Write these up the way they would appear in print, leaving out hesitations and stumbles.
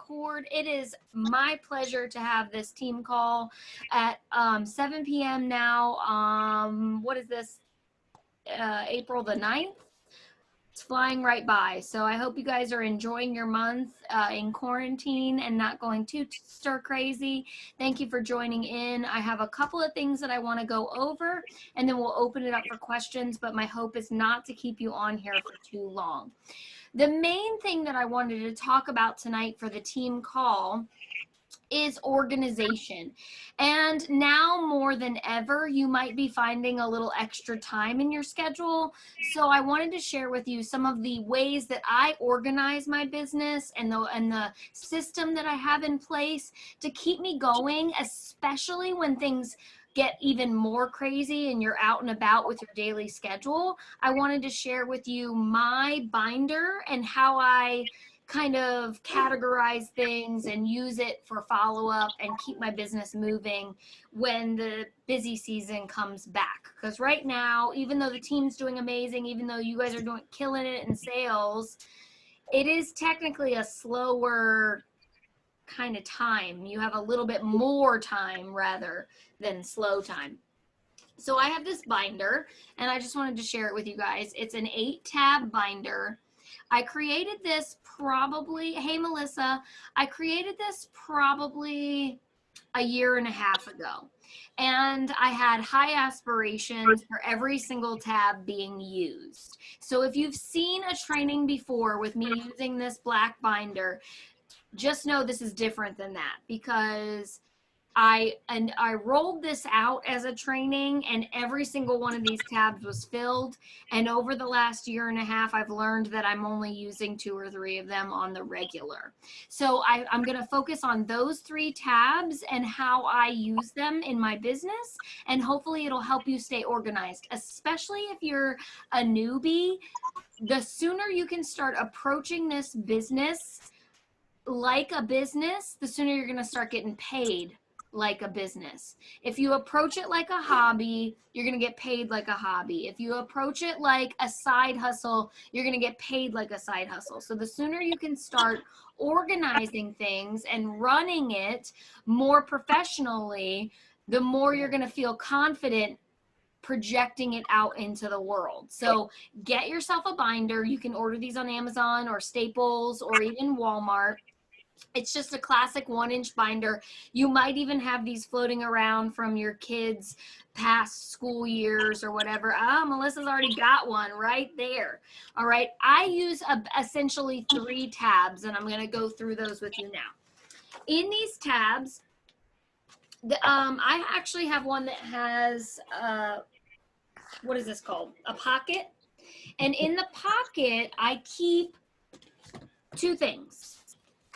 record. It is my pleasure to have this team call at 7 p.m. now. What is this? April the 9th? It's flying right by. So I hope you guys are enjoying your month in quarantine and not going too stir crazy. Thank you for joining in. I have a couple of things that I want to go over, and then we'll open it up for questions, but my hope is not to keep you on here for too long. The main thing that I wanted to talk about tonight for the team call is organization. And now more than ever, you might be finding a little extra time in your schedule. So I wanted to share with you some of the ways that I organize my business and the system that I have in place to keep me going, especially when things get even more crazy and you're out and about with your daily schedule. I wanted to share with you my binder and how I kind of categorize things and use it for follow-up and keep my business moving when the busy season comes back. Because right now, even though the team's doing amazing, even though you guys are killing it in sales, it is technically a slower kind of time. You have a little bit more time rather than slow time. So I have this binder and I just wanted to share it with you guys. It's an 8-tab binder. I created this probably, hey Melissa, I created this probably a year and a half ago. And I had high aspirations for every single tab being used. So if you've seen a training before with me using this black binder, just know this is different than that, because I rolled this out as a training and every single one of these tabs was filled. And over the last year and a half, I've learned that I'm only using 2 or 3 of them on the regular. So I'm going to focus on those 3 tabs and how I use them in my business. And hopefully it'll help you stay organized, especially if you're a newbie. The sooner you can start approaching this business like a business, the sooner you're going to start getting paid like a business. If you approach it like a hobby, you're going to get paid like a hobby. If you approach it like a side hustle, you're going to get paid like a side hustle. So the sooner you can start organizing things and running it more professionally, the more you're going to feel confident projecting it out into the world. So get yourself a binder. You can order these on Amazon or Staples or even Walmart. It's just a classic 1-inch binder. You might even have these floating around from your kids' past school years or whatever. Melissa's already got one right there. All right. I use essentially 3 tabs, and I'm going to go through those with you now. In these tabs, I actually have one that has, what is this called? A pocket. And in the pocket, I keep 2 things.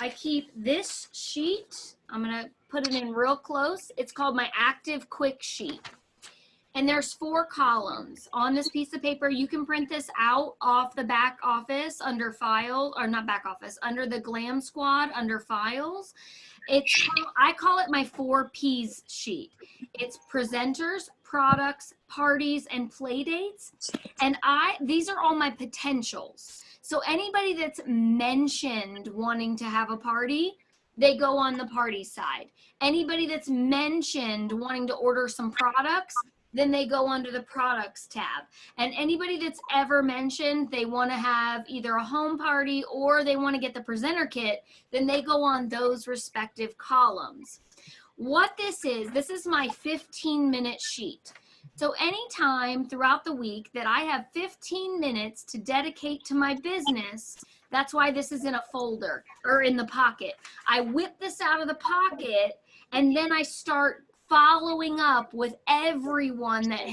I keep this sheet. I'm going to put it in real close. It's called my Active Quick Sheet. And there's 4 columns on this piece of paper. You can print this out off the back office under file, or not back office, under the Glam Squad under files. I call it my 4 P's sheet. It's presenters, products, parties, and play dates. And these are all my potentials. So anybody that's mentioned wanting to have a party, they go on the party side. Anybody that's mentioned wanting to order some products, then they go under the products tab. And anybody that's ever mentioned they want to have either a home party or they want to get the presenter kit, then they go on those respective columns. What this is my 15-minute sheet. So anytime throughout the week that I have 15 minutes to dedicate to my business, that's why this is in a folder or in the pocket. I whip this out of the pocket and then I start following up with everyone that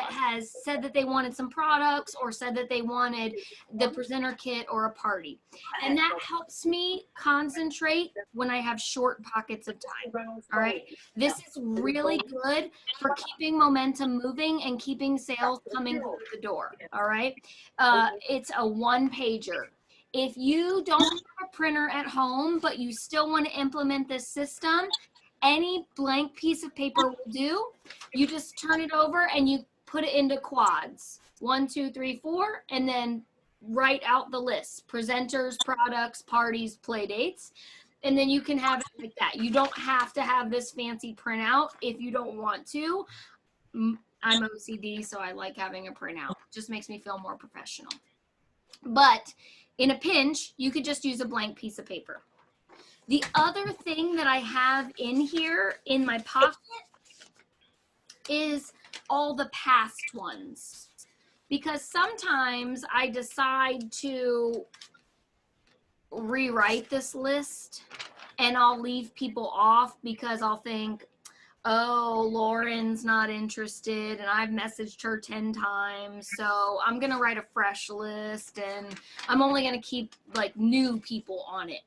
has said that they wanted some products or said that they wanted the presenter kit or a party. And that helps me concentrate when I have short pockets of time. All right. This is really good for keeping momentum moving and keeping sales coming through the door. All right. It's a 1-pager. If you don't have a printer at home, but you still want to implement this system, any blank piece of paper will do. You just turn it over and you put it into quads. 1, 2, 3, 4, and then write out the list. Presenters, products, parties, play dates. And then you can have it like that. You don't have to have this fancy printout if you don't want to. I'm OCD, so I like having a printout. It just makes me feel more professional. But in a pinch, you could just use a blank piece of paper. The other thing that I have in here in my pocket is all the past ones. Because sometimes I decide to rewrite this list and I'll leave people off because I'll think, oh, Lauren's not interested and I've messaged her 10 times. So I'm going to write a fresh list and I'm only going to keep like new people on it.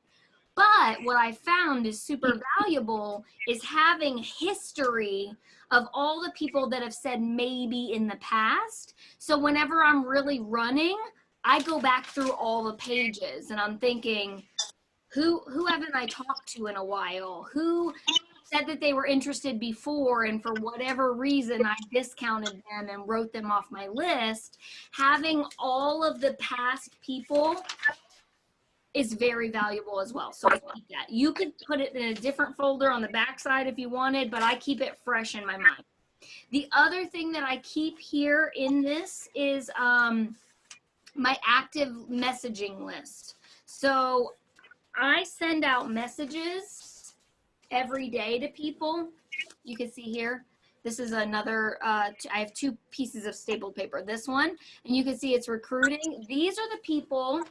But what I found is super valuable is having history of all the people that have said maybe in the past. So whenever I'm really running, I go back through all the pages and I'm thinking, who haven't I talked to in a while? Who said that they were interested before and for whatever reason I discounted them and wrote them off my list? Having all of the past people is very valuable as well. So I keep that. You could put it in a different folder on the backside if you wanted, but I keep it fresh in my mind. The other thing that I keep here in this is my active messaging list. So I send out messages every day to people. You can see here, this is another, I have 2 pieces of stapled paper. This one, and you can see it's recruiting. These are the people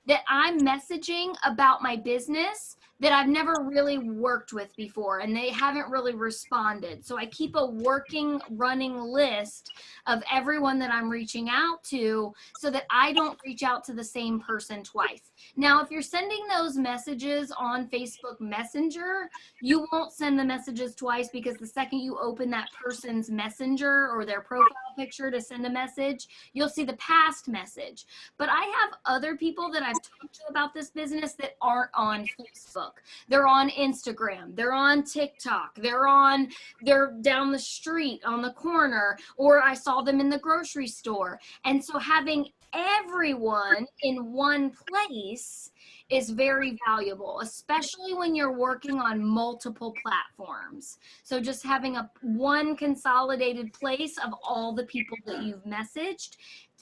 that I'm messaging about my business that I've never really worked with before and they haven't really responded. So I keep a working, running list of everyone that I'm reaching out to so that I don't reach out to the same person twice. Now, if you're sending those messages on Facebook Messenger, you won't send the messages twice because the second you open that person's messenger or their profile picture to send a message, you'll see the past message. But I have other people that I've talked to about this business that aren't on Facebook. They're on Instagram, they're on TikTok, they're down the street on the corner, or I saw them in the grocery store. And so having everyone in one place is very valuable, especially when you're working on multiple platforms. So just having one consolidated place of all the people that you've messaged,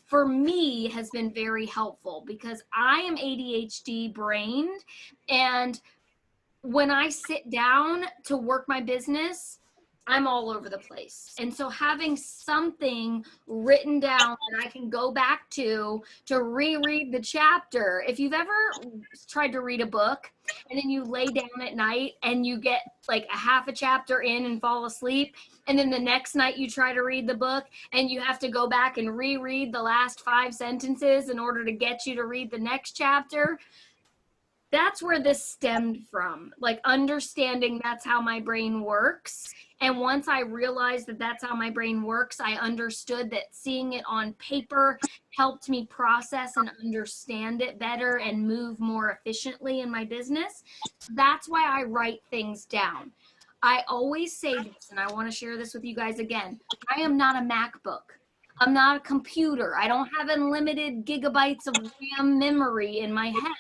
for me, has been very helpful because I am ADHD brained, and when I sit down to work my business, I'm all over the place. And so having something written down that I can go back to reread the chapter. If you've ever tried to read a book and then you lay down at night and you get like a half a chapter in and fall asleep, and then the next night you try to read the book and you have to go back and reread the last 5 sentences in order to get you to read the next chapter. That's where this stemmed from, like understanding that's how my brain works. And once I realized that that's how my brain works, I understood that seeing it on paper helped me process and understand it better and move more efficiently in my business. That's why I write things down. I always say this, and I want to share this with you guys again. I am not a MacBook. I'm not a computer. I don't have unlimited gigabytes of RAM memory in my head.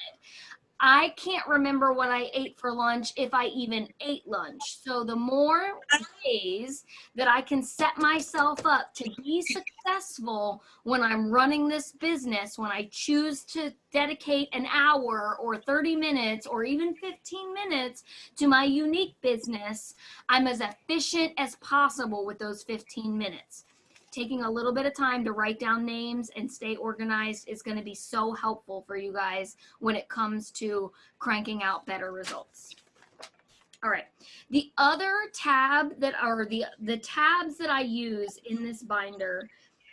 I can't remember what I ate for lunch if I even ate lunch. So the more days that I can set myself up to be successful when I'm running this business, when I choose to dedicate an hour or 30 minutes or even 15 minutes to my unique business, I'm as efficient as possible with those 15 minutes. Taking a little bit of time to write down names and stay organized is going to be so helpful for you guys when it comes to cranking out better results. All right. The other tab that are the tabs that I use in this binder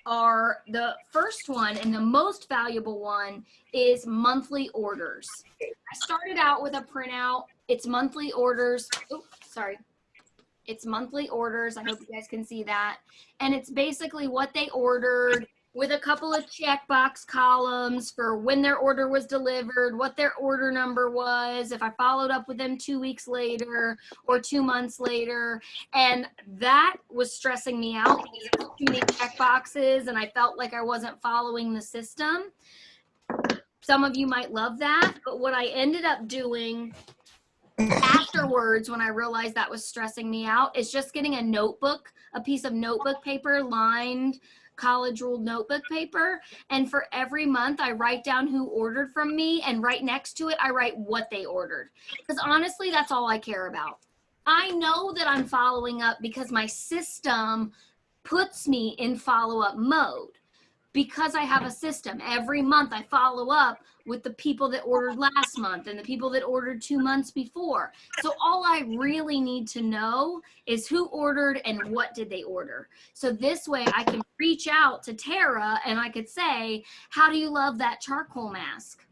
are, the first one and the most valuable one is monthly orders. I started out with a printout. It's monthly orders. Oh, sorry. It's monthly orders. I hope you guys can see that. And it's basically what they ordered with a couple of checkbox columns for when their order was delivered, what their order number was, if I followed up with them 2 weeks later or 2 months later. And that was stressing me out because there were too many checkboxes and I felt like I wasn't following the system. Some of you might love that, but what I ended up doing Afterwards, when I realized that was stressing me out, is just getting a notebook, a piece of notebook paper, lined college ruled notebook paper. And for every month, I write down who ordered from me, and right next to it, I write what they ordered. Because honestly, that's all I care about. I know that I'm following up because my system puts me in follow-up mode. Because I have a system, every month I follow up with the people that ordered last month and the people that ordered 2 months before. So all I really need to know is who ordered and what did they order. So this way I can reach out to Tara and I could say, how do you love that charcoal mask?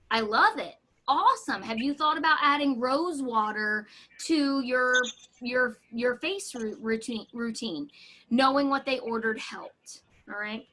I love it. Awesome. Have you thought about adding rose water to your face routine? Knowing what they ordered helped. All right.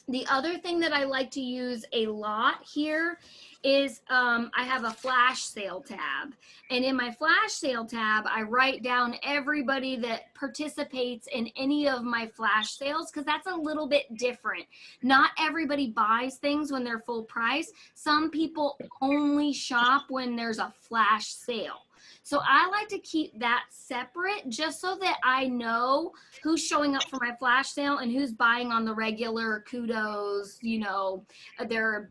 The other thing that I like to use a lot here is I have a flash sale tab. And in my flash sale tab, I write down everybody that participates in any of my flash sales because that's a little bit different. Not everybody buys things when they're full price. Some people only shop when there's a flash sale. So I like to keep that separate just so that I know who's showing up for my flash sale and who's buying on the regular kudos, you know, they're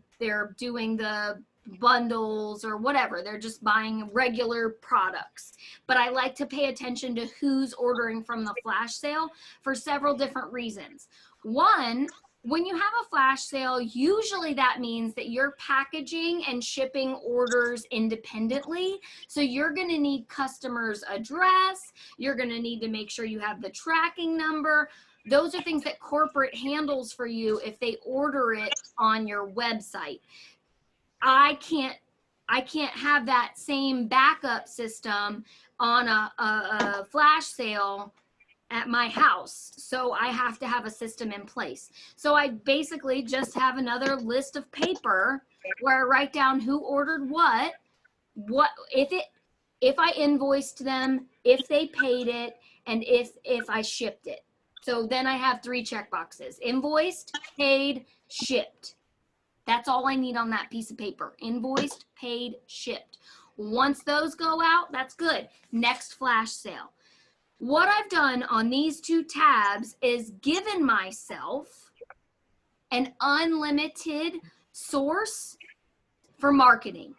doing the bundles or whatever. They're just buying regular products. But I like to pay attention to who's ordering from the flash sale for several different reasons. One, when you have a flash sale, usually that means that you're packaging and shipping orders independently. So you're going to need customers' address. You're going to need to make sure you have the tracking number. Those are things that corporate handles for you if they order it on your website. I can't have that same backup system on a flash sale at my house. So I have to have a system in place. So I basically just have another list of paper where I write down who ordered what if I invoiced them, if they paid it, and if I shipped it. So then I have 3 check boxes: invoiced, paid, shipped. That's all I need on that piece of paper: invoiced, paid, shipped. Once those go out, that's good. Next flash sale. What I've done on these 2 tabs is given myself an unlimited source for marketing.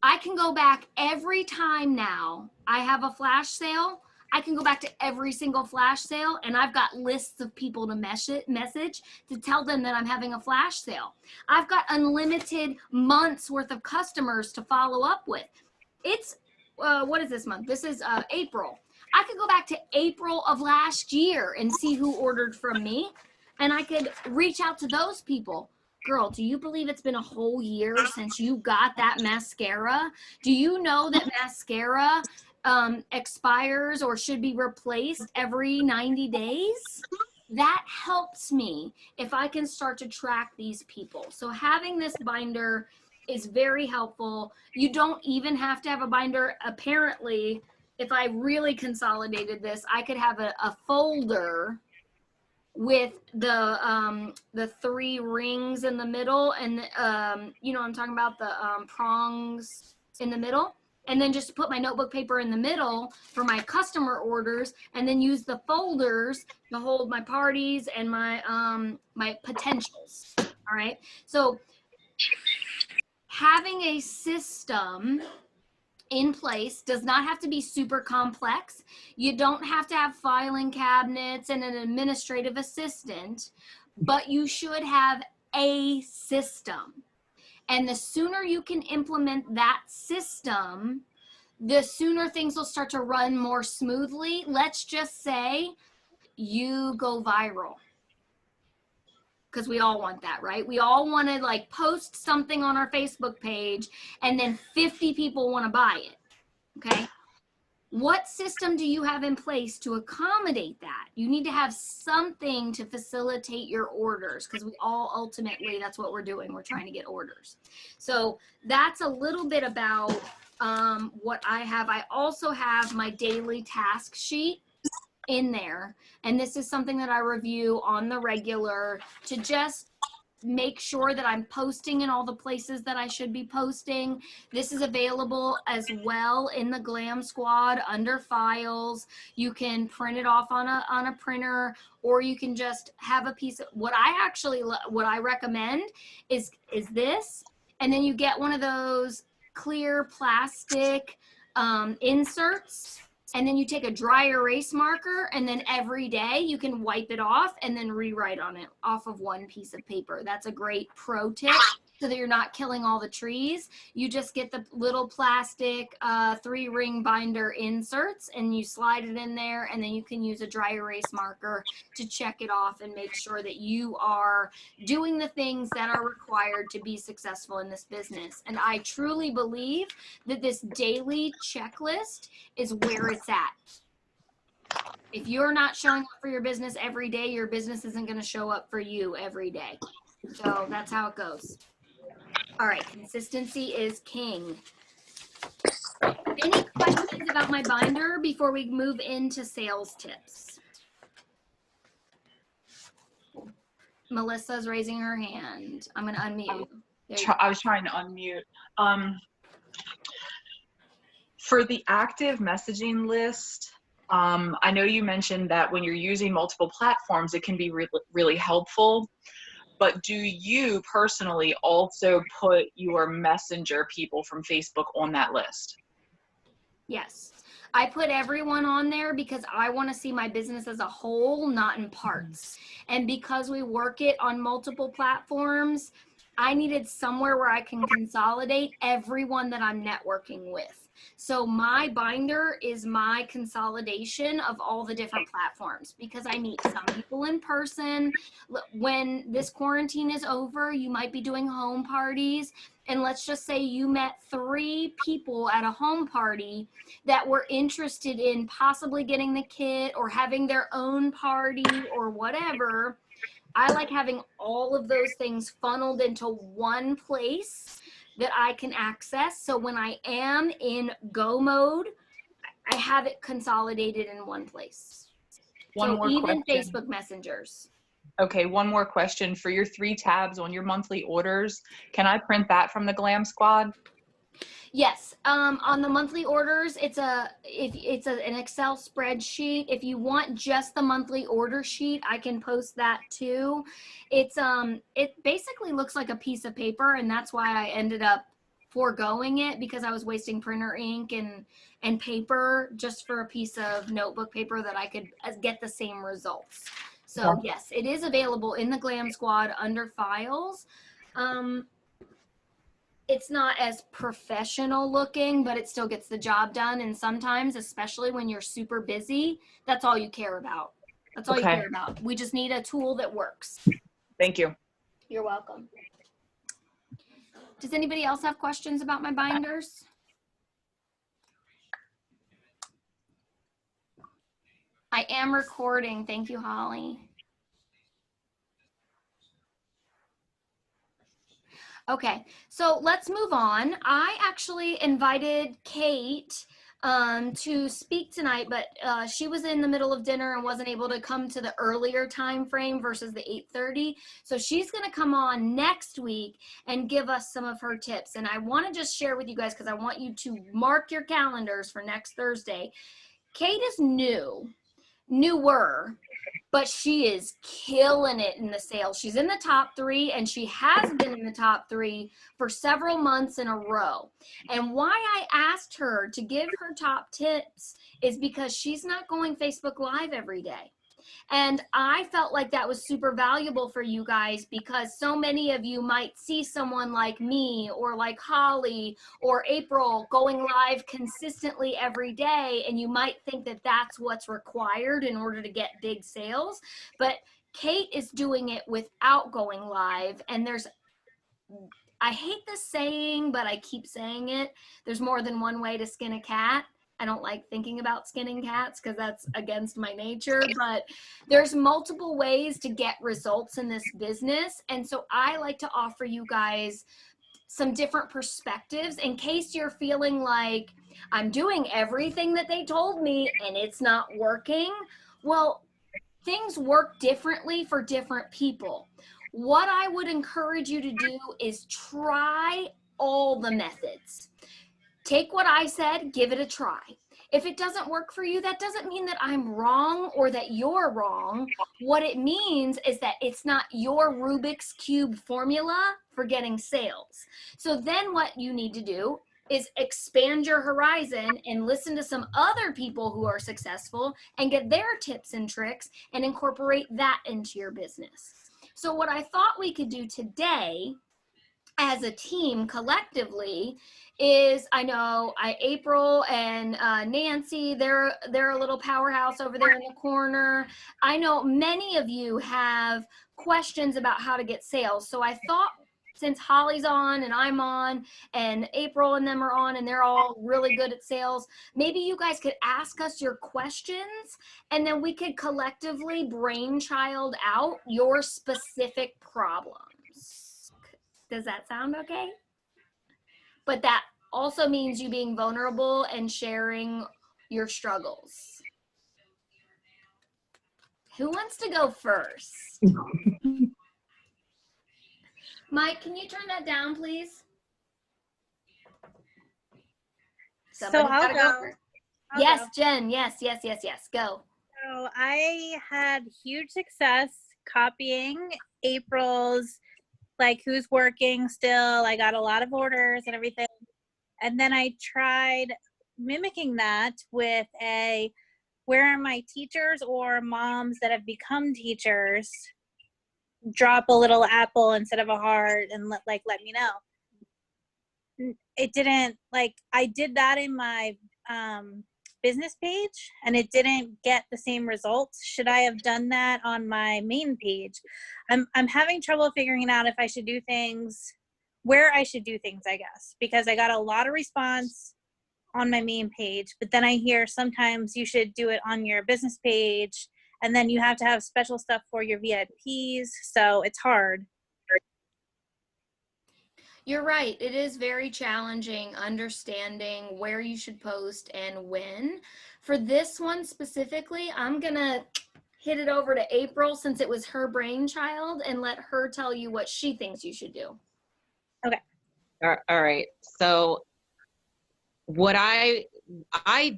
I can go back every time now I have a flash sale. I can go back to every single flash sale, and I've got lists of people to message to tell them that I'm having a flash sale. I've got unlimited months worth of customers to follow up with. It's, what is this month? This is April. I could go back to April of last year and see who ordered from me, and I could reach out to those people. Girl, do you believe it's been a whole year since you got that mascara? Do you know that mascara expires or should be replaced every 90 days? That helps me if I can start to track these people. So having this binder is very helpful. You don't even have to have a binder. Apparently, if I really consolidated this, I could have a folder with the 3 rings in the middle, and you know, I'm talking about the prongs in the middle, and then just put my notebook paper in the middle for my customer orders, and then use the folders to hold my parties and my my potentials. All right, so having a system in place does not have to be super complex. You don't have to have filing cabinets and an administrative assistant, but you should have a system. And the sooner you can implement that system, the sooner things will start to run more smoothly. Let's just say you go viral, because we all want that, right? We all want to like post something on our Facebook page and then 50 people want to buy it. Okay. What system do you have in place to accommodate that? You need to have something to facilitate your orders, because we all ultimately, that's what we're doing. We're trying to get orders. So that's a little bit about what I have. I also have my daily task sheet in there. And this is something that I review on the regular to just make sure that I'm posting in all the places that I should be posting. This is available as well in the Glam Squad under files. You can print it off on a printer, or you can just have a piece of what I recommend is this. And then you get one of those clear plastic inserts, and then you take a dry erase marker, and then every day you can wipe it off and then rewrite on it off of one piece of paper. That's a great pro tip, so that you're not killing all the trees. You just get the little plastic 3-ring binder inserts, and you slide it in there, and then you can use a dry erase marker to check it off and make sure that you are doing the things that are required to be successful in this business. And I truly believe that this daily checklist is where it's at. If you're not showing up for your business every day, your business isn't going to show up for you every day. So that's how it goes. All right, consistency is king. Any questions about my binder before we move into sales tips? Melissa's raising her hand. I'm going to unmute you. I was trying to unmute. For the active messaging list, I know you mentioned that when you're using multiple platforms, it can be really helpful. But do you personally also put your messenger people from Facebook on that list? Yes. I put everyone on there because I want to see my business as a whole, not in parts. And because we work it on multiple platforms, I needed somewhere where I can consolidate everyone that I'm networking with. So my binder is my consolidation of all the different platforms, because I meet some people in person. When this quarantine is over, you might be doing home parties. And let's just say you met 3 people at a home party that were interested in possibly getting the kit or having their own party or whatever. I like having all of those things funneled into one place that I can access. So when I am in go mode, I have it consolidated in one place. One more even question. Facebook messengers. Okay, one more question. For your 3 tabs on your monthly orders, can I print that from the Glam Squad? Yes, on the monthly orders, it's an Excel spreadsheet. If you want just the monthly order sheet, I can post that too. It basically looks like a piece of paper, and that's why I ended up foregoing it, because I was wasting printer ink and paper just for a piece of notebook paper that I could get the same results. So yes, it is available in the Glam Squad under files. It's not as professional looking, but it still gets the job done. And sometimes, especially when you're super busy, that's all you care about. That's all you care about. We just need a tool that works. Thank you. You're welcome. Does anybody else have questions about my binders? I am recording. Thank you, Holly. Okay, so let's move on. I actually invited Kate to speak tonight, but she was in the middle of dinner and wasn't able to come to the earlier time frame versus the 8:30. So she's going to come on next week and give us some of her tips. And I want to just share with you guys, because I want you to mark your calendars for next Thursday. Kate is newer, but she is killing it in the sales. She's in the top 3, and she has been in the top 3 for several months in a row. And why I asked her to give her top tips is because she's not going Facebook Live every day. And I felt like that was super valuable for you guys, because so many of you might see someone like me or like Holly or April going live consistently every day, and you might think that that's what's required in order to get big sales. But Kate is doing it without going live, and I hate this saying, but I keep saying it, there's more than one way to skin a cat. I don't like thinking about skinning cats because that's against my nature, but there's multiple ways to get results in this business. And so I like to offer you guys some different perspectives in case you're feeling like I'm doing everything that they told me and it's not working. Well, things work differently for different people. What I would encourage you to do is try all the methods. Take what I said, give it a try. If it doesn't work for you, that doesn't mean that I'm wrong or that you're wrong. What it means is that it's not your Rubik's Cube formula for getting sales. So then what you need to do is expand your horizon and listen to some other people who are successful and get their tips and tricks and incorporate that into your business. So what I thought we could do today as a team collectively is, I know April and Nancy, they're a little powerhouse over there in the corner. I know many of you have questions about how to get sales. So I thought, since Holly's on and I'm on and April and them are on and they're all really good at sales, maybe you guys could ask us your questions and then we could collectively brainchild out your specific problems. Does that sound okay? But that also means you being vulnerable and sharing your struggles. Who wants to go first? Mike, can you turn that down, please? Somebody's I'll gotta go. first. I'll Yes, go. Jen. Yes. Go. So I had huge success copying April's, like, who's working still. I got a lot of orders and everything. And then I tried mimicking that with where are my teachers or moms that have become teachers drop a little apple instead of a heart and let me know. It didn't, like, I did that in my business page and it didn't get the same results. Should I have done that on my main page? I'm having trouble figuring out if I should do things, where I should do things, I guess, because I got a lot of response on my main page, but then I hear sometimes you should do it on your business page and then you have to have special stuff for your VIPs, so it's hard. You're right. It is very challenging understanding where you should post and when. For this one specifically, I'm going to hit it over to April since it was her brainchild and let her tell you what she thinks you should do. Okay. All right. So what I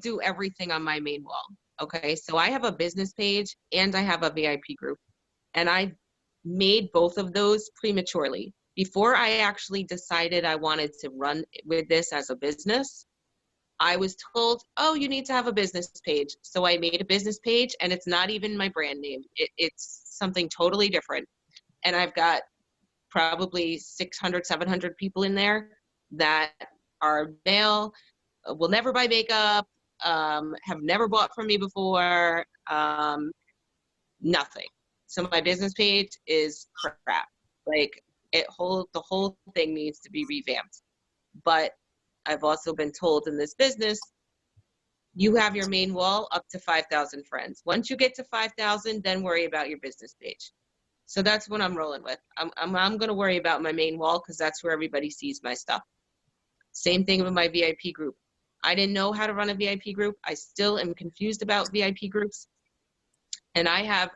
do everything on my main wall. Okay. So I have a business page and I have a VIP group, and I made both of those prematurely. Before I actually decided I wanted to run with this as a business, I was told, oh, you need to have a business page. So I made a business page and it's not even my brand name. It's something totally different. And I've got probably 600, 700 people in there that are male, will never buy makeup, have never bought from me before, nothing. So my business page is crap. Like the whole thing needs to be revamped. But I've also been told in this business, you have your main wall up to 5,000 friends. Once you get to 5,000, then worry about your business page. So that's what I'm rolling with. I'm going to worry about my main wall because that's where everybody sees my stuff. Same thing with my VIP group. I didn't know how to run a VIP group. I still am confused about VIP groups. And I have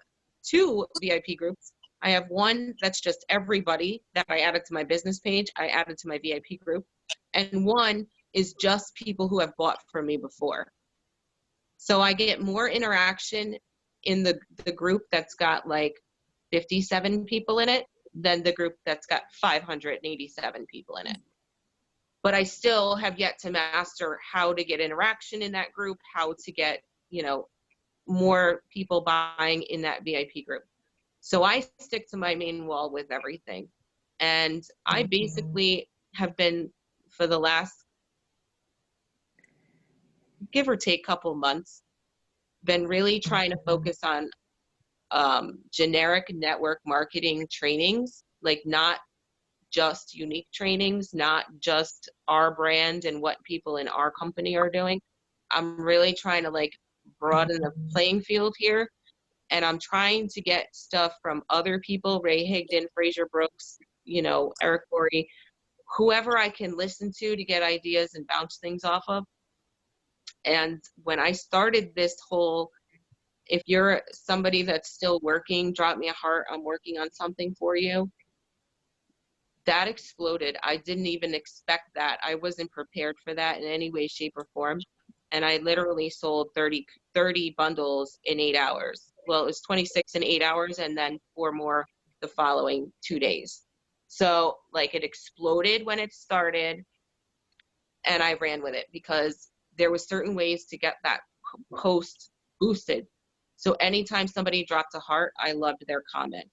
2 VIP groups. I have one that's just everybody that I added to my business page. I added to my VIP group. And one is just people who have bought from me before. So I get more interaction in the group that's got like 57 people in it than the group that's got 587 people in it. But I still have yet to master how to get interaction in that group, how to get, more people buying in that VIP group. So I stick to my main wall with everything. And I basically have been, for the last, give or take, couple months, been really trying to focus on generic network marketing trainings, like not just unique trainings, not just our brand and what people in our company are doing. I'm really trying to broaden the playing field here. And I'm trying to get stuff from other people, Ray Higdon, Fraser Brooks, Eric Gorey, whoever I can listen to get ideas and bounce things off of. And when I started this whole if you're somebody that's still working, drop me a heart. I'm working on something for you. That exploded. I didn't even expect that. I wasn't prepared for that in any way, shape, or form. And I literally sold 30 bundles in 8 hours. Well, it was 26 in 8 hours, and then 4 more the following 2 days. So like it exploded when it started, and I ran with it because there was certain ways to get that post boosted. So anytime somebody dropped a heart, I loved their comment.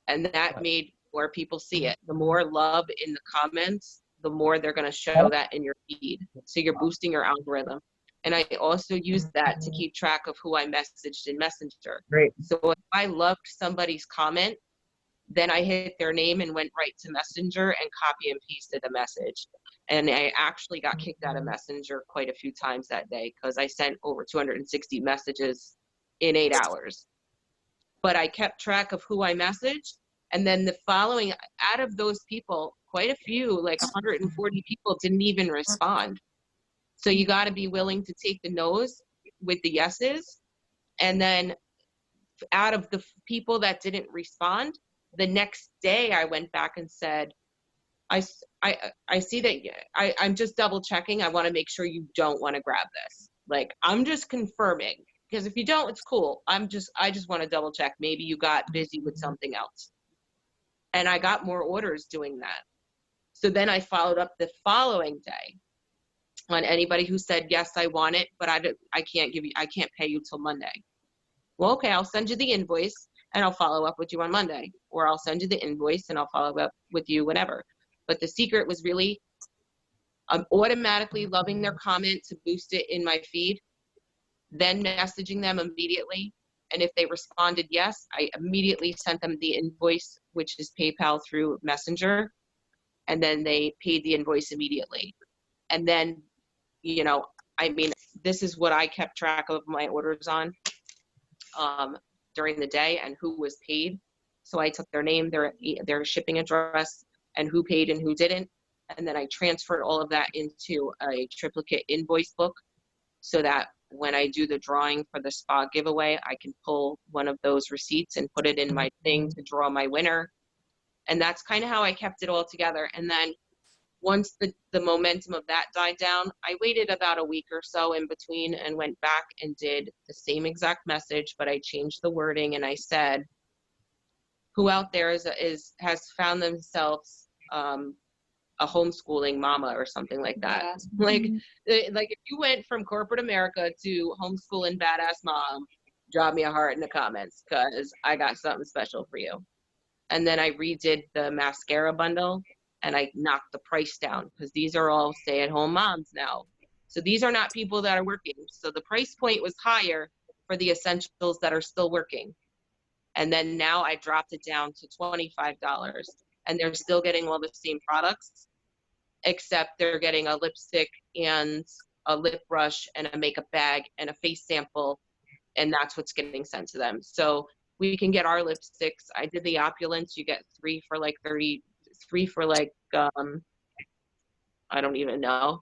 And that made more people see it. The more love in the comments, the more they're going to show that in your feed. So you're boosting your algorithm. And I also use that to keep track of who I messaged in Messenger. Great. So if I loved somebody's comment, then I hit their name and went right to Messenger and copy and pasted the message. And I actually got kicked out of Messenger quite a few times that day because I sent over 260 messages in 8 hours. But I kept track of who I messaged. And then the following, out of those people, quite a few, like 140 people didn't even respond. So you got to be willing to take the no's with the yeses. And then out of the people that didn't respond, the next day I went back and said, I see that I'm just double checking. I want to make sure you don't want to grab this. Like, I'm just confirming, because if you don't, it's cool. I just want to double check. Maybe you got busy with something else. And I got more orders doing that. So then I followed up the following day on anybody who said, yes, I want it, but I can't pay you till Monday. Well, okay, I'll send you the invoice and I'll follow up with you on Monday, or I'll send you the invoice and I'll follow up with you whenever. But the secret was really automatically loving their comment to boost it in my feed, then messaging them immediately. And if they responded yes, I immediately sent them the invoice, which is PayPal through Messenger. And then they paid the invoice immediately. And then, you know, I mean, this is what I kept track of my orders on during the day and who was paid. So I took their name, their shipping address, and who paid and who didn't. And then I transferred all of that into a triplicate invoice book so that when I do the drawing for the spa giveaway, I can pull one of those receipts and put it in my thing to draw my winner. And that's kind of how I kept it all together. And then once the momentum of that died down, I waited about a week or so in between and went back and did the same exact message, but I changed the wording and I said, who out there has found themselves a homeschooling mama or something like that. Yeah. Like if you went from corporate America to homeschooling badass mom, drop me a heart in the comments because I got something special for you. And then I redid the mascara bundle and I knocked the price down because these are all stay-at-home moms now. So these are not people that are working. So the price point was higher for the essentials that are still working. And then now I dropped it down to $25 and they're still getting all the same products, except they're getting a lipstick and a lip brush and a makeup bag and a face sample. And that's what's getting sent to them. So we can get our lipsticks. I did the opulence. You get 3 for like I don't even know,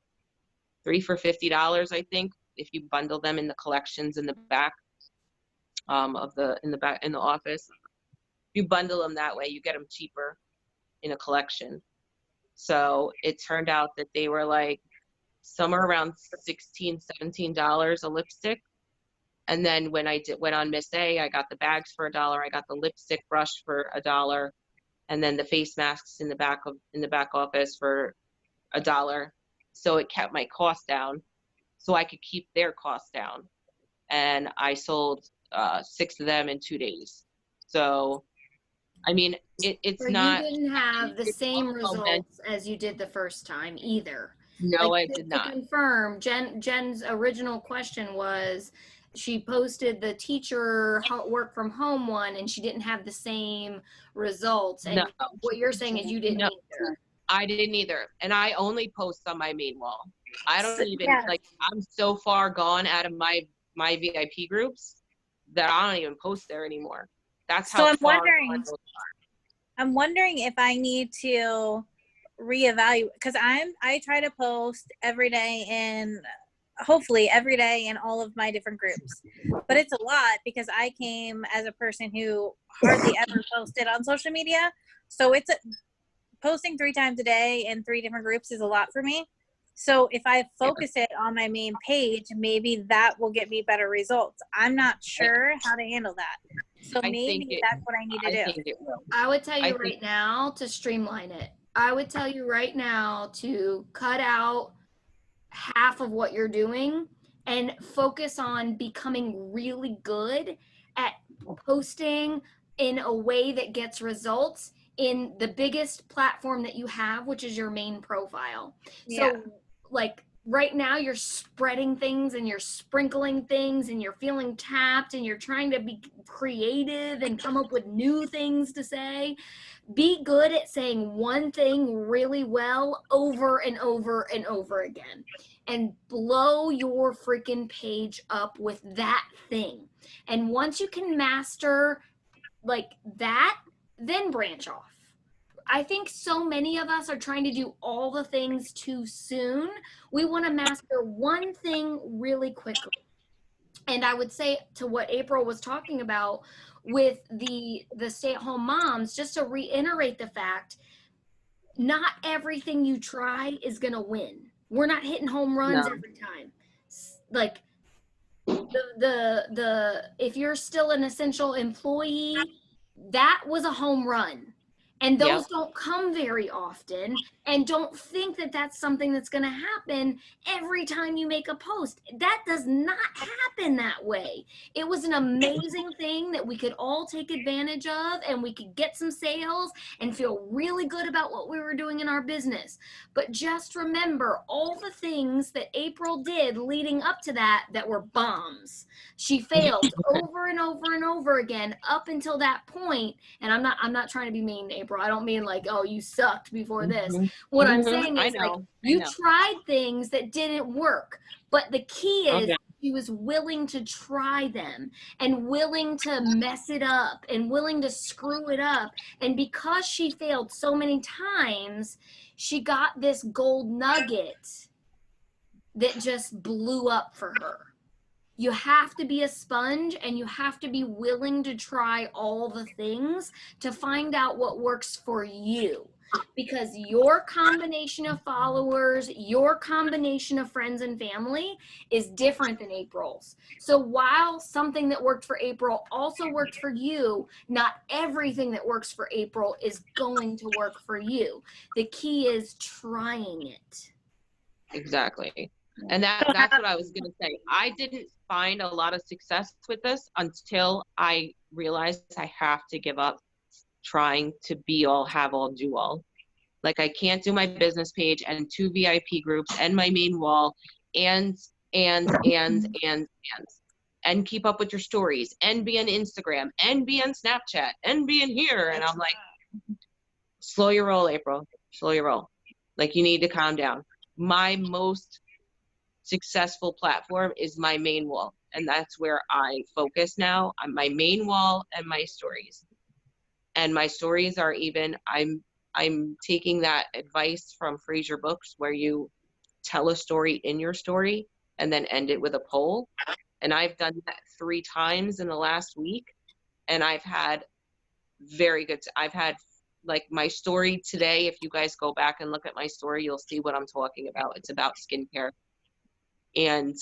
3 for $50, I think, if you bundle them in the collections in the back in the office. If you bundle them that way, you get them cheaper in a collection. So it turned out that they were like somewhere around $16, $17 a lipstick. And then when I went on Miss A, I got the bags for $1. I got the lipstick brush for $1, and then the face masks in the back office for $1. So it kept my cost down, so I could keep their costs down. And I sold 6 of them in 2 days. So, I mean, it's So not. You didn't have the same also results as you did the first time either. No, Like, I did to not. confirm, Jen's original question was, she posted the teacher work from home one and she didn't have the same results. And No. what you're saying is you didn't No. either. I didn't either. And I only post on my main wall. I don't even, Yeah. like, I'm so far gone out of my VIP groups that I don't even post there anymore. That's how So I'm far wondering- gone those are. I'm wondering if I need to reevaluate, because I try to post every day in hopefully every day in all of my different groups. But it's a lot because I came as a person who hardly ever posted on social media. So posting 3 times a day in 3 different groups is a lot for me. So if I focus it on my main page, maybe that will get me better results. I'm not sure how to handle that. So maybe that's what I need to do. I think it will. I would tell you right now to streamline it. I would tell you right now to cut out half of what you're doing and focus on becoming really good at posting in a way that gets results in the biggest platform that you have, which is your main profile. Yeah. So like right now you're spreading things and you're sprinkling things and you're feeling tapped and you're trying to be creative and come up with new things to say. Be good at saying one thing really well over and over and over again, and blow your freaking page up with that thing. And once you can master like that, then branch off. I think so many of us are trying to do all the things too soon. We want to master one thing really quickly. And I would say to what April was talking about with the stay-at-home moms, just to reiterate the fact, not everything you try is going to win. We're not hitting home runs every time. Like the if you're still an essential employee, that was a home run. And those don't come very often. And don't think that that's something that's going to happen every time you make a post. That does not happen that way. It was an amazing thing that we could all take advantage of, and we could get some sales and feel really good about what we were doing in our business. But just remember all the things that April did leading up to that were bombs. She failed over and over and over again up until that point. And I'm not trying to be mean, April. I don't mean like, oh, you sucked before this. What I'm saying is like you tried things that didn't work, but the key is she was willing to try them and willing to mess it up and willing to screw it up. And because she failed so many times, she got this gold nugget that just blew up for her. You have to be a sponge, and you have to be willing to try all the things to find out what works for you. Because your combination of followers, your combination of friends and family is different than April's. So while something that worked for April also worked for you, not everything that works for April is going to work for you. The key is trying it. Exactly. And that's what I was going to say. I didn't find a lot of success with this until I realized I have to give up trying to be all, have all, do all. Like I can't do my business page and 2 VIP groups and my main wall and keep up with your stories and be on Instagram and be on Snapchat and be in here. And I'm like, slow your roll, April. Slow your roll. Like you need to calm down. My most successful platform is my main wall, and that's where I focus now on my main wall and my stories. And my stories are even I'm taking that advice from Fraser Books, where you tell a story in your story and then end it with a poll. And I've done that 3 times in the last week, and I've had like my story today. If you guys go back and look at my story, you'll see what I'm talking about. It's about skincare. And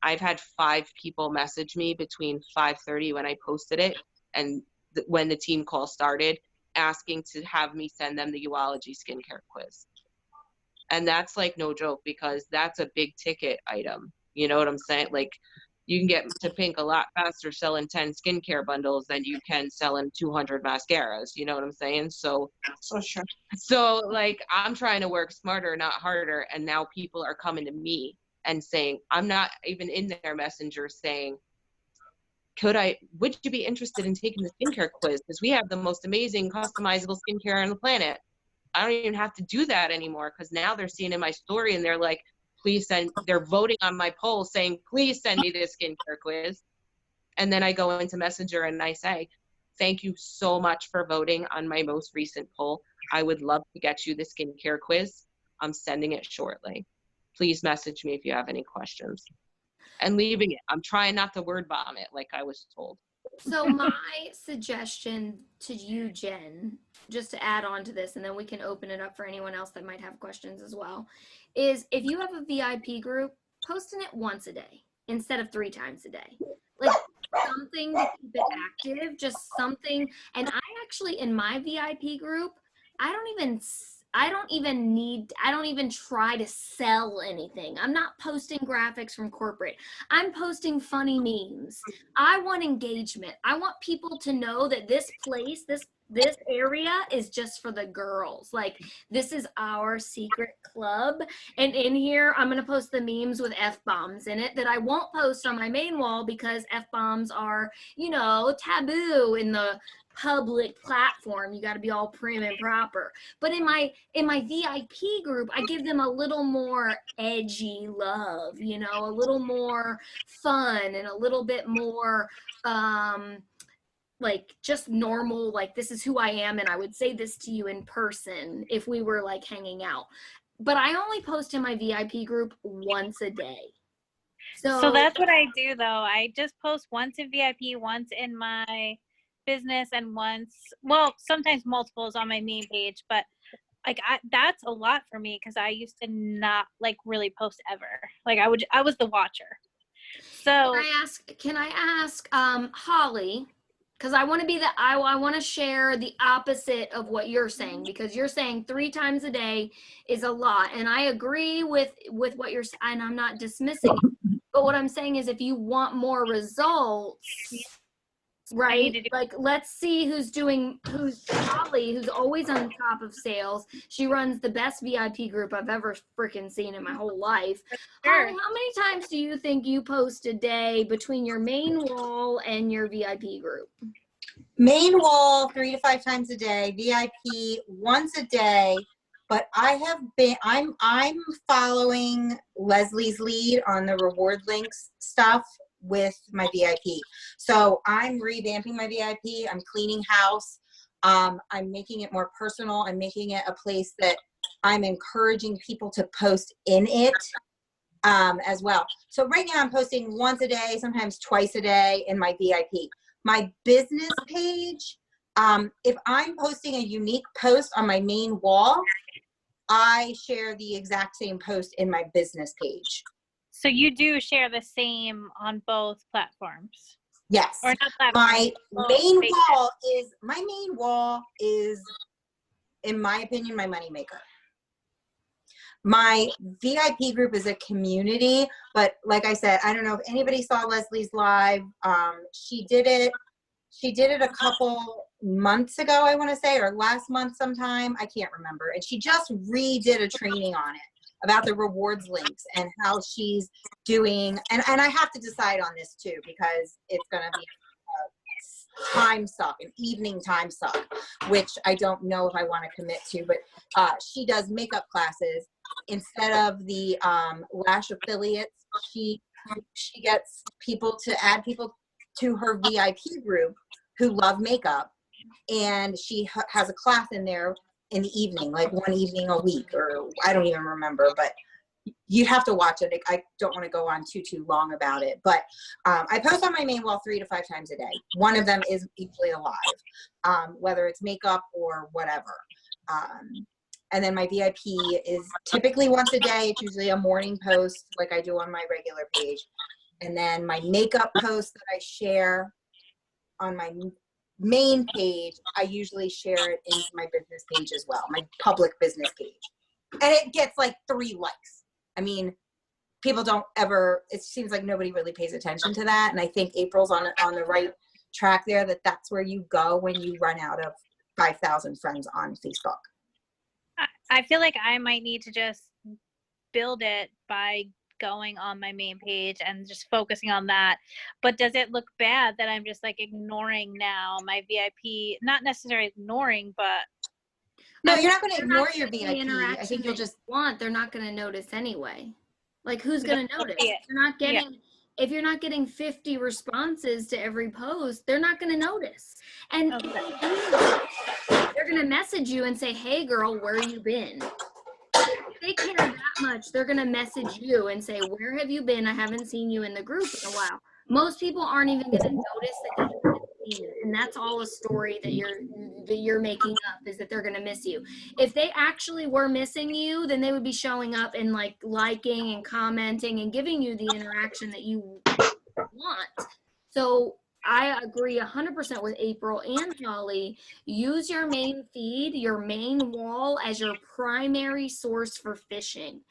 I've had 5 people message me between 5:30 when I posted it and when the team call started, asking to have me send them the Uology skincare quiz. And that's like no joke, because that's a big ticket item. You know what I'm saying? Like you can get to pink a lot faster selling 10 skincare bundles than you can selling 200 mascaras. You know what I'm saying? So sure. So like I'm trying to work smarter, not harder. And now people are coming to me and saying, I'm not even in their messenger saying, would you be interested in taking the skincare quiz? Because we have the most amazing customizable skincare on the planet. I don't even have to do that anymore, because now they're seeing in my story and they're like, they're voting on my poll saying, please send me this skincare quiz. And then I go into Messenger and I say, thank you so much for voting on my most recent poll. I would love to get you the skincare quiz. I'm sending it shortly. please message me if you have any questions. And leaving it. I'm trying not to word bomb it like I was told. So my suggestion to you, Jen, just to add on to this, and then we can open it up for anyone else that might have questions as well, is if you have a VIP group, post in it once a day instead of 3 times a day. Like something to keep it active, just something. And I actually, in my VIP group, I don't even try to sell anything. I'm not posting graphics from corporate. I'm posting funny memes. I want engagement. I want people to know that this place, this area is just for the girls. Like, this is our secret club. And in here, I'm going to post the memes with F-bombs in it that I won't post on my main wall because F-bombs are, taboo in the public platform. You got to be all prim and proper. But in my VIP group, I give them a little more edgy love, a little more fun and a little bit more like just normal, like this is who I am and I would say this to you in person if we were like hanging out. But I only post in my VIP group once a day. So that's what I do though. I just post once in VIP, once in my business, and sometimes multiples on my main page. But like that's a lot for me because I used to not like really post ever. Like I was the watcher. So can I ask Holly, because I want to be I want to share the opposite of what you're saying, because you're saying 3 times a day is a lot, and I agree with what you're saying, and I'm not dismissing it. But what I'm saying is, if you want more results, right? Like, let's see who's Holly, who's always on top of sales. She runs the best VIP group I've ever freaking seen in my whole life. Sure. Holly, how many times do you think you post a day between your main wall and your VIP group? Main wall 3 to 5 times a day, VIP once a day. But I'm following Leslie's lead on the reward links stuff with my VIP. So I'm revamping my VIP. I'm cleaning house. I'm making it more personal. I'm making it a place that I'm encouraging people to post in it as well. So right now I'm posting once a day, sometimes twice a day in my VIP. My business page, if I'm posting a unique post on my main wall, I share the exact same post in my business page. So you do share the same on both platforms? Yes. Or not platforms, My main wall is, in my opinion, my moneymaker. My VIP group is a community, but like I said, I don't know if anybody saw Leslie's live. She did it a couple months ago, I want to say, or last month sometime. I can't remember. And she just redid a training on it about the rewards links and how she's doing. And I have to decide on this too, because it's going to be a time suck, an evening time suck, which I don't know if I want to commit to, but she does makeup classes. Instead of the lash affiliates, she gets people to add people to her VIP group who love makeup, and she has a class in there in the evening, like one evening a week, or I don't even remember, but you have to watch it. I don't want to go on too long about it, but I post on my main wall 3 to 5 times a day. One of them is usually alive, whether it's makeup or whatever. And then my VIP is typically once a day. It's usually a morning post like I do on my regular page. And then my makeup post that I share on my main page, I usually share it into my business page as well, my public business page. And it gets like 3 likes. I mean, people don't ever, it seems like nobody really pays attention to that. And I think April's on the right track there, that's where you go when you run out of 5,000 friends on Facebook. I feel like I might need to just build it by going on my main page and just focusing on that. But does it look bad that I'm just like ignoring now my VIP? Not necessarily ignoring, but no, you're not going to ignore your VIP. I think you'll just they're not going to notice anyway. Like, who's going to notice? If you're not getting 50 responses to every post, they're not going to notice. And they're going to message you and say, "Hey girl, where you been?" they care that much, they're gonna message you and say, "Where have you been? I haven't seen you in the group in a while." Most people aren't even gonna notice that they haven't seen it, and that's all a story that you're making up, is that they're gonna miss you. If they actually were missing you, then they would be showing up and like liking and commenting and giving you the interaction that you want. So I agree 100% with April and Holly. Use your main feed, your main wall as your primary source for fishing.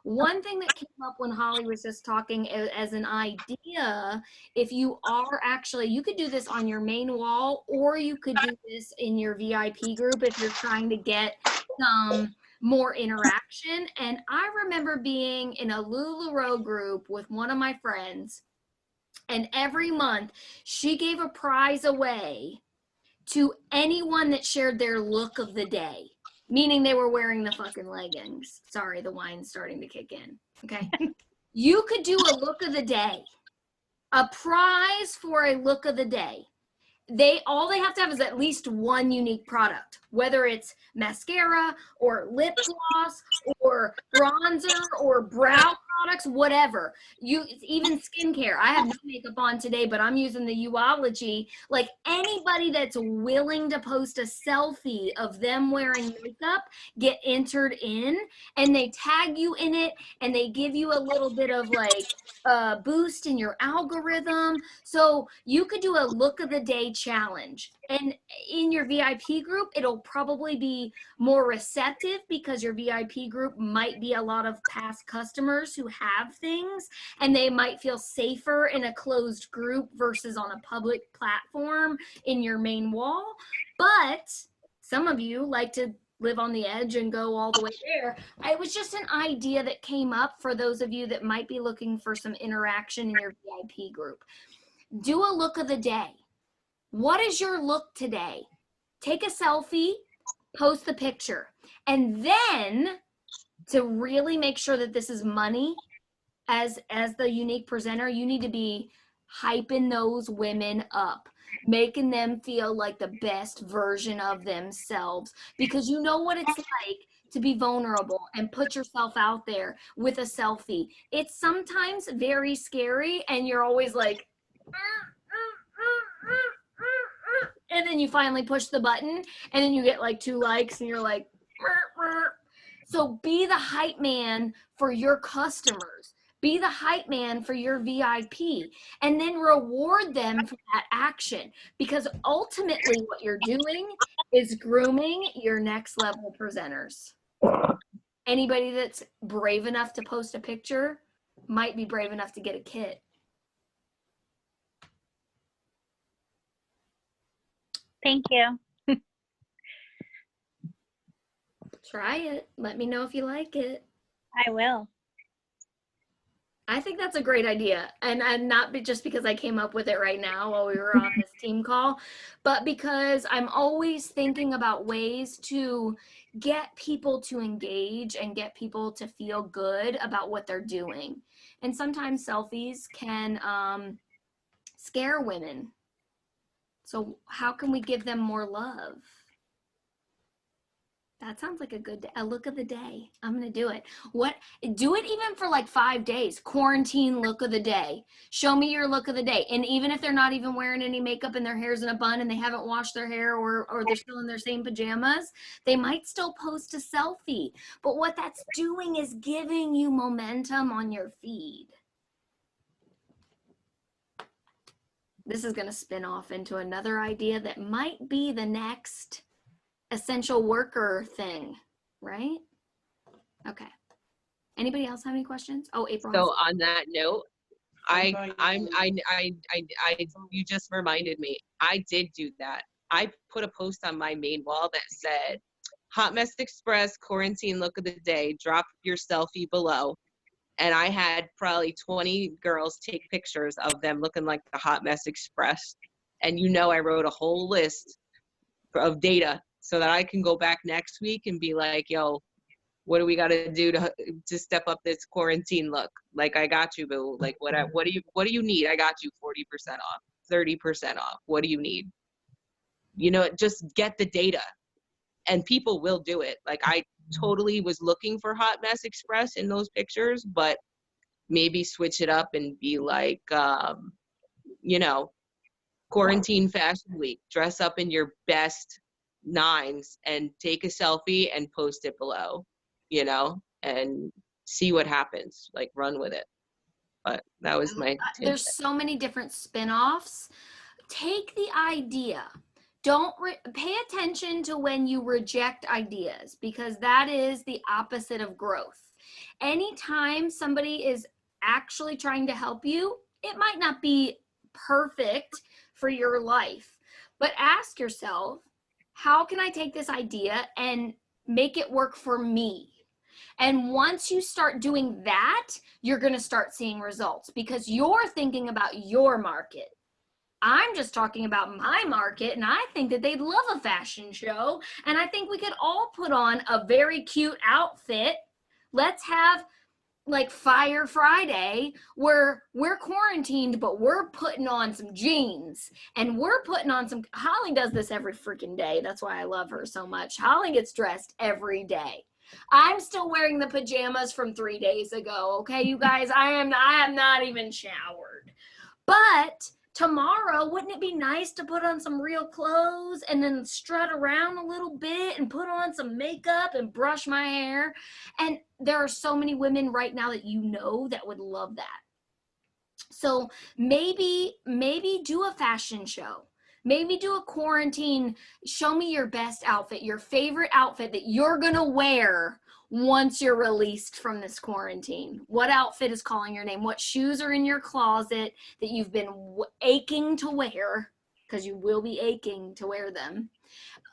One thing that came up when Holly was just talking as an idea, if you are actually, you could do this on your main wall, or you could do this in your VIP group if you're trying to get some more interaction. And I remember being in a LuLaRoe group with one of my friends, and every month she gave a prize away to anyone that shared their look of the day, meaning they were wearing the fucking leggings. Sorry, the wine's starting to kick in. Okay. You could do a look of the day, a prize for a look of the day. All they have to have is at least one unique product, whether it's mascara or lip gloss or bronzer or brow products, whatever. Even skincare. I have no makeup on today, but I'm using the Uology. Like, anybody that's willing to post a selfie of them wearing makeup get entered in, and they tag you in it, and they give you a little bit of like boost in your algorithm. So you could do a look of the day challenge, and in your VIP group it'll probably be more receptive because your VIP group might be a lot of past customers who have things, and they might feel safer in a closed group versus on a public platform in your main wall. But some of you like to live on the edge and go all the way there. It was just an idea that came up for those of you that might be looking for some interaction in your VIP group. Do a look of the day. What is your look today? Take a selfie, post the picture. And then, to really make sure that this is money, as the unique presenter, you need to be hyping those women up, making them feel like the best version of themselves, because you know what it's like to be vulnerable and put yourself out there with a selfie. It's sometimes very scary, and you're always like, and then you finally push the button, and then you get like 2 likes, and you're like, so be the hype man for your customers. Be the hype man for your VIP, and then reward them for that action, because ultimately what you're doing is grooming your next level presenters. Anybody that's brave enough to post a picture might be brave enough to get a kit. Thank you. Try it. Let me know if you like it. I will. I think that's a great idea. And not just because I came up with it right now while we were on this team call, but because I'm always thinking about ways to get people to engage and get people to feel good about what they're doing. And sometimes selfies can scare women. So how can we give them more love? That sounds like a look of the day. I'm going to do it. Do it even for like 5 days. Quarantine look of the day. Show me your look of the day. And even if they're not even wearing any makeup and their hair's in a bun and they haven't washed their hair, or they're still in their same pajamas, they might still post a selfie. But what that's doing is giving you momentum on your feed. This is going to spin off into another idea that might be the next essential worker thing, right? Okay. Anybody else have any questions? Oh, April. So on that note, you just reminded me, I did do that. I put a post on my main wall that said, Hot Mess Express quarantine look of the day, drop your selfie below. And I had probably 20 girls take pictures of them looking like the Hot Mess Express. And I wrote a whole list of data so that I can go back next week and be like, yo, what do we got to do to step up this quarantine look? Like, I got you, boo. Like, what do you need? I got you 40% off, 30% off. What do you need? Just get the data, and people will do it. Like, totally was looking for Hot Mess Express in those pictures, but maybe switch it up and be like, you know, quarantine fashion week, dress up in your best nines and take a selfie and post it below, you know, and see what happens, like run with it. But that was my There's tidbit. so many different spin-offs. Take the idea. Don't pay attention to when you reject ideas, because that is the opposite of growth. Anytime somebody is actually trying to help you, it might not be perfect for your life, but ask yourself, how can I take this idea and make it work for me? And once you start doing that, you're going to start seeing results, because you're thinking about your market. I'm just talking about my market, and I think that they'd love a fashion show, and I think we could all put on a very cute outfit. Let's have like Fire Friday, where we're quarantined, but we're putting on some jeans, and we're putting on some, Holly does this every freaking day. That's why I love her so much. Holly gets dressed every day. I'm still wearing the pajamas from 3 days ago. Okay, you guys, I am not even showered. But tomorrow, wouldn't it be nice to put on some real clothes and then strut around a little bit and put on some makeup and brush my hair? And there are so many women right now that you know that would love that. So maybe do a fashion show. Maybe do a quarantine, show me your best outfit, your favorite outfit that you're gonna wear once you're released from this quarantine. What outfit is calling your name? What shoes are in your closet that you've been aching to wear, because you will be aching to wear them?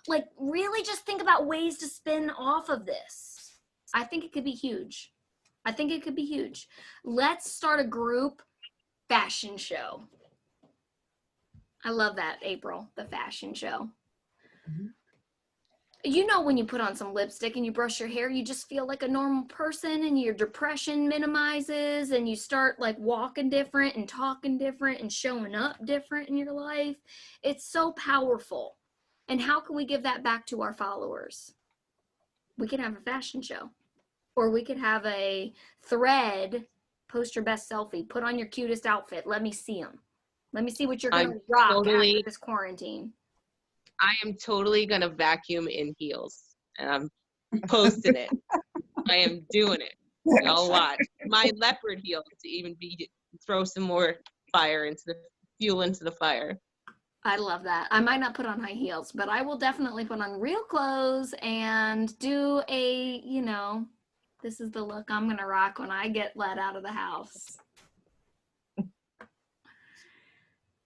Like, really just think about ways to spin off of this. I think it could be huge. I think it could be huge. Let's start a group fashion show. I love that, April, the fashion show. Mm-hmm. You know, when you put on some lipstick and you brush your hair, you just feel like a normal person, and your depression minimizes, and you start like walking different and talking different and showing up different in your life. It's so powerful. And how can we give that back to our followers? We can have a fashion show, or we could have a thread, post your best selfie, put on your cutest outfit. Let me see them. Let me see what you're going to rock after this quarantine. I am totally going to vacuum in heels, and I'm posting it. I am doing it. Y'all watch. My leopard heels to even throw some more fuel into the fire. I love that. I might not put on high heels, but I will definitely put on real clothes and do a, you know, this is the look I'm going to rock when I get let out of the house.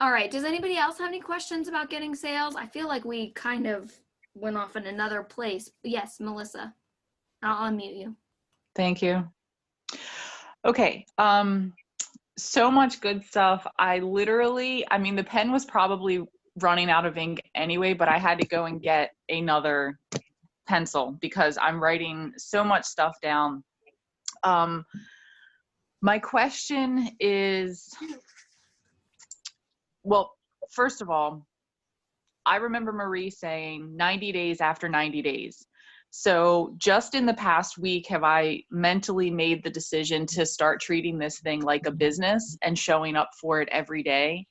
All right. Does anybody else have any questions about getting sales? I feel like we kind of went off in another place. Yes, Melissa. I'll unmute you. Thank you. Okay. So much good stuff. I mean, the pen was probably running out of ink anyway, but I had to go and get another pencil because I'm writing so much stuff down. My question is, well, first of all, I remember Marie saying 90 days after 90 days. So just in the past week, have I mentally made the decision to start treating this thing like a business and showing up for it every day.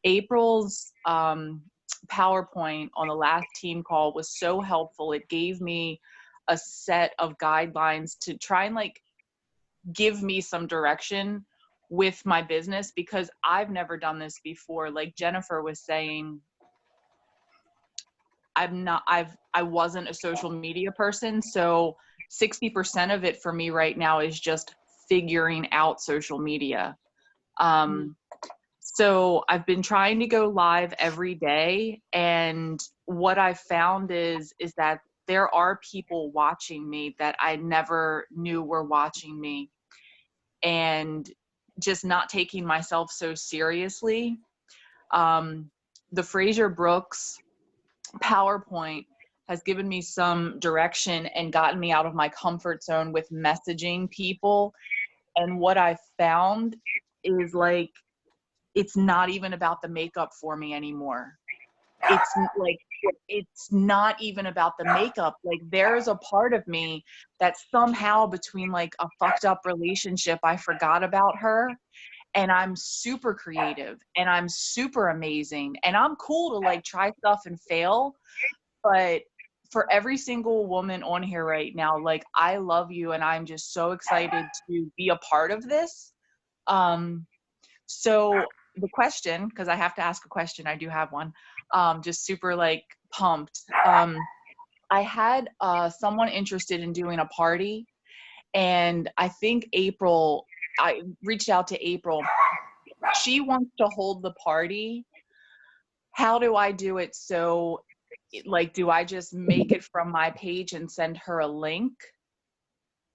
April's PowerPoint on the last team call was so helpful. It gave me a set of guidelines to try and like give me some direction with my business, because I've never done this before. Like Jennifer was saying, I wasn't a social media person. So 60% of it for me right now is just figuring out social media. So I've been trying to go live every day. And what I found is that there are people watching me that I never knew were watching me, and just not taking myself so seriously. The Fraser Brooks PowerPoint has given me some direction and gotten me out of my comfort zone with messaging people. And what I found is like, it's not even about the makeup for me anymore. it's not even about the makeup. Like, there's a part of me that somehow, between like a fucked up relationship, I forgot about her, and I'm super creative and I'm super amazing and I'm cool to like try stuff and fail. But for every single woman on here right now, like, I love you and I'm just so excited to be a part of this. So the question, because I have to ask a question, I do have one, just super like pumped. I had someone interested in doing a party, and I think I reached out to April. She wants to hold the party. How do I do it? So, like, do I just make it from my page and send her a link?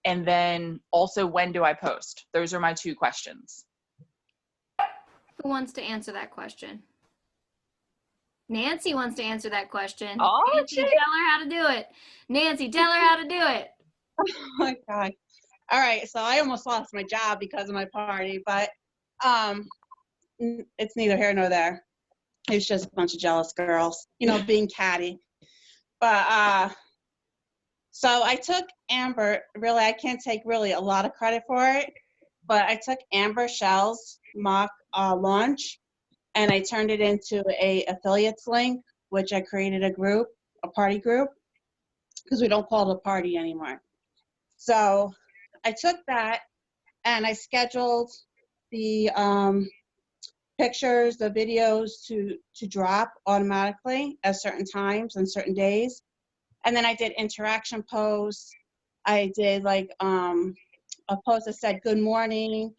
And then also, when do I post? Those are my two questions. Who wants to answer that question? Nancy wants to answer that question. Oh, Nancy, tell her how to do it. Nancy, tell her how to do it. Oh my God. All right, so I almost lost my job because of my party, but it's neither here nor there. It's just a bunch of jealous girls, being catty. But so I took Amber, really, I can't take really a lot of credit for it, but I took Amber Shell's mock launch and I turned it into a affiliates link, which I created a party group, because we don't call it a party anymore. So I took that and I scheduled the pictures, the videos to drop automatically at certain times and certain days. And then I did interaction posts. I did like a post that said good morning,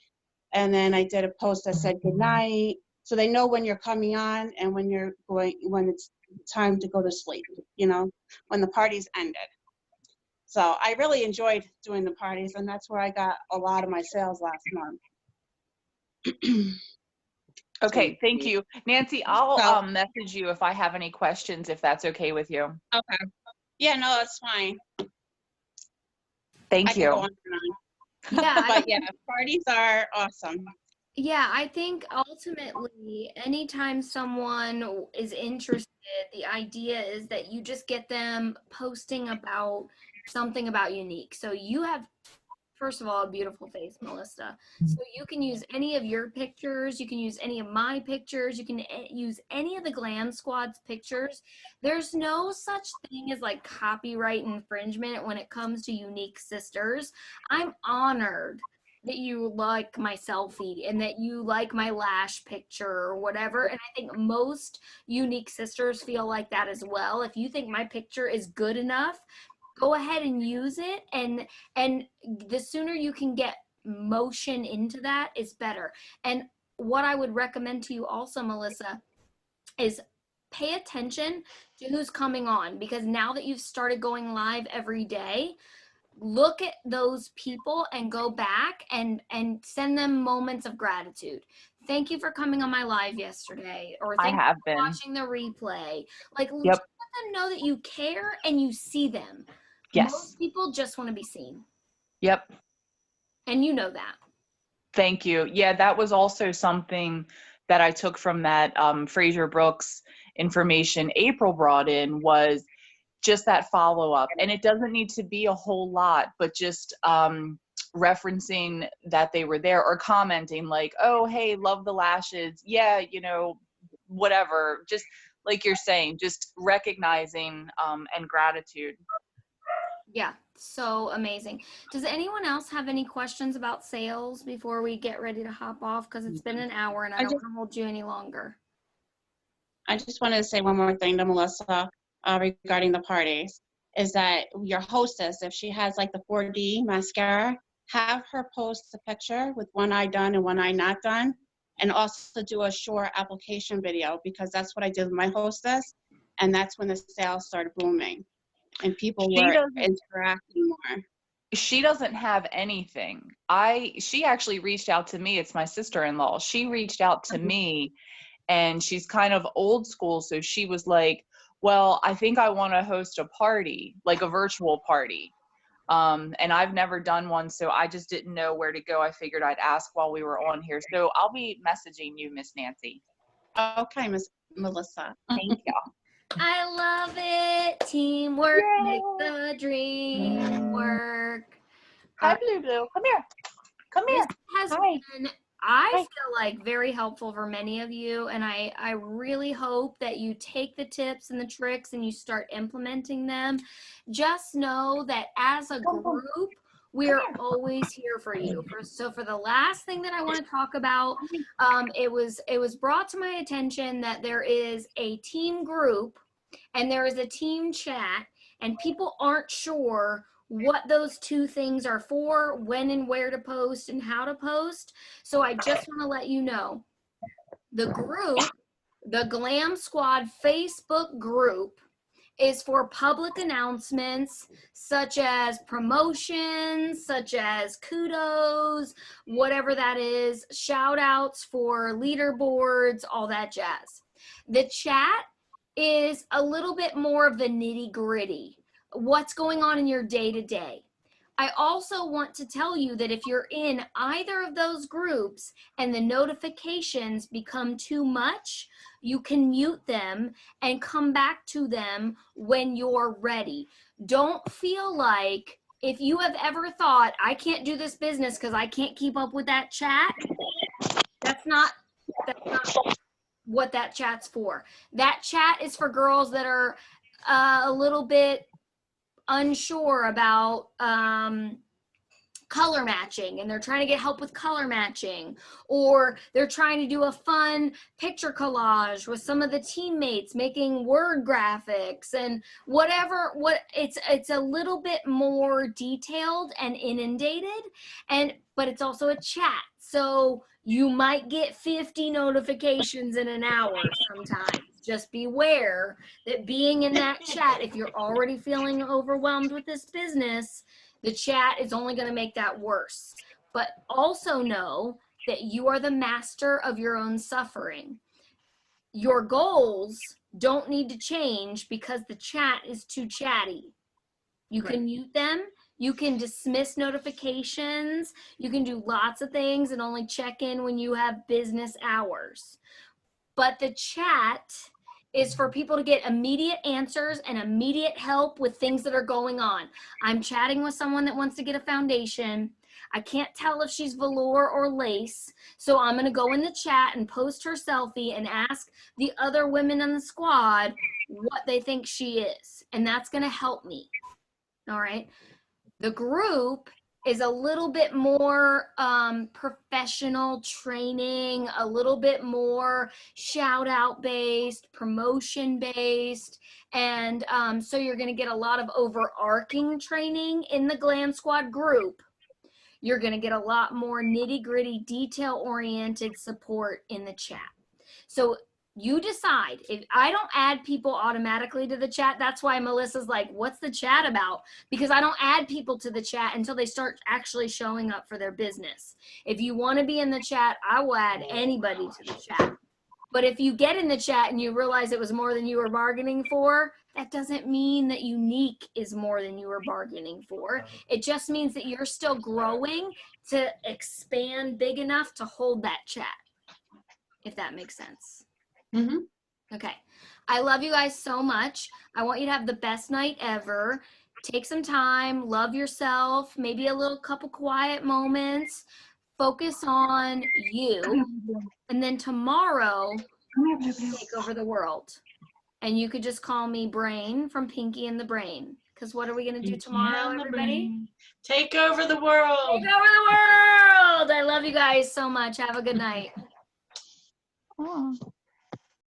and then I did a post that said good night. So they know when you're coming on and when it's time to go to sleep, when the party's ended. So I really enjoyed doing the parties, and that's where I got a lot of my sales last month. Okay, thank you. Nancy, I'll message you if I have any questions, if that's okay with you. Okay. Yeah, no, that's fine. Thank you. I can go on and on. Yeah, But yeah, parties are awesome. yeah, I think ultimately, anytime someone is interested, the idea is that you just get them posting about something about Younique. So you have, first of all, a beautiful face, Melissa. So you can use any of your pictures. You can use any of my pictures. You can use any of the Glam Squad's pictures. There's no such thing as like copyright infringement when it comes to Younique Sisters. I'm honored that you like my selfie and that you like my lash picture or whatever. And I think most Younique Sisters feel like that as well. If you think my picture is good enough, go ahead and use it. And the sooner you can get motion into that is better. And what I would recommend to you also, Melissa, is pay attention to who's coming on, because now that you've started going live every day, look at those people and go back and send them moments of gratitude. Thank you for coming on my live yesterday, or thank you for watching the replay. Like, just let them know that you care and you see them. Yes. Most people just want to be seen. Yep. And you know that. Thank you. Yeah, that was also something that I took from that Fraser Brooks information April brought in, was just that follow-up. And it doesn't need to be a whole lot, but just referencing that they were there, or commenting like, oh, hey, love the lashes. Yeah, whatever. Just like you're saying, just recognizing and gratitude. Yeah, so amazing. Does anyone else have any questions about sales before we get ready to hop off? Because it's been an hour and I don't want to hold you any longer. I just wanted to say one more thing to Melissa regarding the parties, is that your hostess, if she has like the 4D mascara, have her post a picture with one eye done and one eye not done, and also do a short application video, because that's what I did with my hostess, and that's when the sales started booming and people were interacting more. She doesn't have anything. She actually reached out to me. It's my sister-in-law. She reached out to me, and she's kind of old school. So she was like, well, I think I want to host a party, like a virtual party. And I've never done one, so I just didn't know where to go. I figured I'd ask while we were on here. So I'll be messaging you, Miss Nancy. Okay, Miss Melissa. Thank you. I love it. Teamwork Yay. makes the dream work. Hi, Blue Blue. Come here. Come This here. has Hi. been, I Hi. feel like, very helpful for many of you. And I really hope that you take the tips and the tricks and you start implementing them. Just know that as a group, we're always here for you. So for the last thing that I want to talk about, it was brought to my attention that there is a team group and there is a team chat, and people aren't sure what those two things are for, when and where to post and how to post. So I just want to let you know, the group, the Glam Squad Facebook group, is for public announcements such as promotions, such as kudos, whatever that is, shout outs for leaderboards, all that jazz. The chat is a little bit more of the nitty gritty, what's going on in your day to day. I also want to tell you that if you're in either of those groups and the notifications become too much, you can mute them and come back to them when you're ready. Don't feel like, if you have ever thought, I can't do this business because I can't keep up with that chat, that's not what that chat's for. That chat is for girls that are a little bit unsure about color matching, and they're trying to get help with color matching, or they're trying to do a fun picture collage with some of the teammates making word graphics and whatever. It's a little bit more detailed and inundated, but it's also a chat, so you might get 50 notifications in an hour sometimes. Just beware that being in that chat, if you're already feeling overwhelmed with this business, the chat is only going to make that worse. But also know that you are the master of your own suffering. Your goals don't need to change because the chat is too chatty. You can mute them. You can dismiss notifications. You can do lots of things and only check in when you have business hours. But the chat is for people to get immediate answers and immediate help with things that are going on. I'm chatting with someone that wants to get a foundation. I can't tell if she's velour or lace, so I'm going to go in the chat and post her selfie and ask the other women in the squad what they think she is, and that's going to help me. All right. The group is a little bit more professional training, a little bit more shout out based, promotion based. And so you're going to get a lot of overarching training in the Glam Squad group. You're going to get a lot more nitty gritty, detail oriented support in the chat. So you decide. If I don't add people automatically to the chat, that's why Melissa's like, what's the chat about? Because I don't add people to the chat until they start actually showing up for their business. If you want to be in the chat, I will add anybody to the chat. But if you get in the chat and you realize it was more than you were bargaining for, that doesn't mean that unique is more than you were bargaining for. It just means that you're still growing to expand big enough to hold that chat, if that makes sense. Mm-hmm. Okay. I love you guys so much. I want you to have the best night ever. Take some time, love yourself, maybe a little couple quiet moments. Focus on you. And then tomorrow, take over the world. And you could just call me Brain from Pinky and the Brain. Because what are we going to do tomorrow, everybody? Take over the world. Take over the world. I love you guys so much. Have a good night. Oh.